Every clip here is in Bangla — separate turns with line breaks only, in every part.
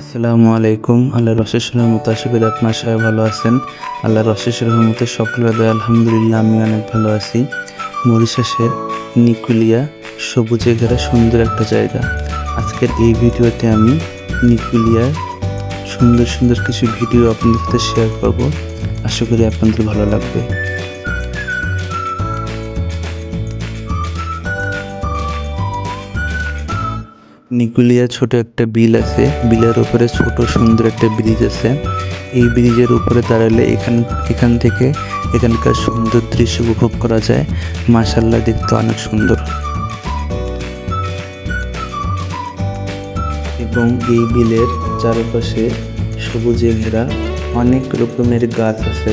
আসসালামু আলাইকুম। আল্লাহর অশেষ রহমতে আশা করি আপনার সবাই ভালো আছেন। আল্লাহর অশেষ রহমতে সকলের দয়া আলহামদুলিল্লাহ আমি অনেক ভালো আছি। মরিশাসের নিকুলিয়া সবুজে ঘেরা সুন্দর একটা জায়গা। আজকের এই ভিডিওতে আমি নিকুলিয়ার সুন্দর সুন্দর কিছু ভিডিও আপনাদের সাথে শেয়ার করব। আশা করি আপনাদের ভালো লাগবে। নিকুলিয়া ছোট একটা বিল আছে, বিলের উপরে ছোট সুন্দর একটা ব্রিজ আছে। এই ব্রিজের উপরে দাঁড়ালে এখান থেকে এখানকার সুন্দর দৃশ্য উপভোগ করা যায়। মাশাআল্লাহ, দেখতে অনেক সুন্দর। এবং এই বিলের চারপাশে সবুজে ঘেরা অনেক রকমের গাছ আছে।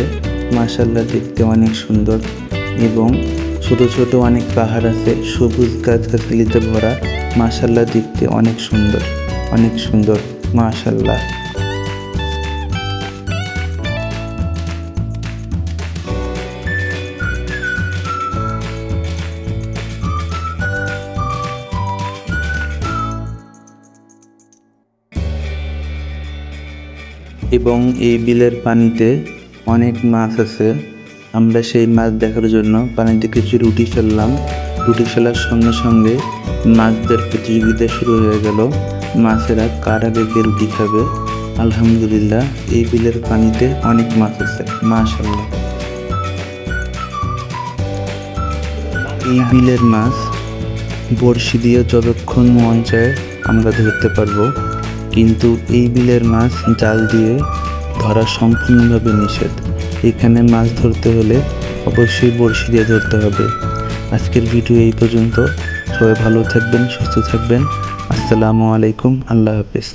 মাশাআল্লাহ, দেখতে অনেক সুন্দর। এবং ছোট ছোট অনেক পাহাড় আছে, সবুজ গাছগাছালিতে ভরা। মাশাআল্লাহ, দেখতে অনেক সুন্দর, অনেক সুন্দর। মাশাআল্লাহ। এবং এই বিলের পানিতে অনেক মাছ আছে। আমরা সেই মাছ দেখার জন্য পানিতে কিছু রুটি ফেললাম। রুটি ফেলার সঙ্গে সঙ্গে মাছদের প্রতিযোগিতা শুরু হয়ে গেল। মাছেরা কার আগে কে রুটি খাবে। আলহামদুলিল্লাহ, এই বিলের পানিতে অনেক মাছ আছে। মাশাআল্লাহ। এই বিলের মাছ বড়শি দিয়ে যতক্ষণ মন চায় আমরা ধরতে পারবো, কিন্তু এই বিলের মাছ জাল দিয়ে ধরা সম্পূর্ণভাবে নিষেধ। এখানে মাছ ধরতে হলে অবশ্যই বড়শি দিয়ে ধরতে হবে। আজকের ভিডিও এই পর্যন্ত। সবাই ভালো থাকবেন, সুস্থ থাকবেন। আসসালামু আলাইকুম। আল্লাহ হাফেজ।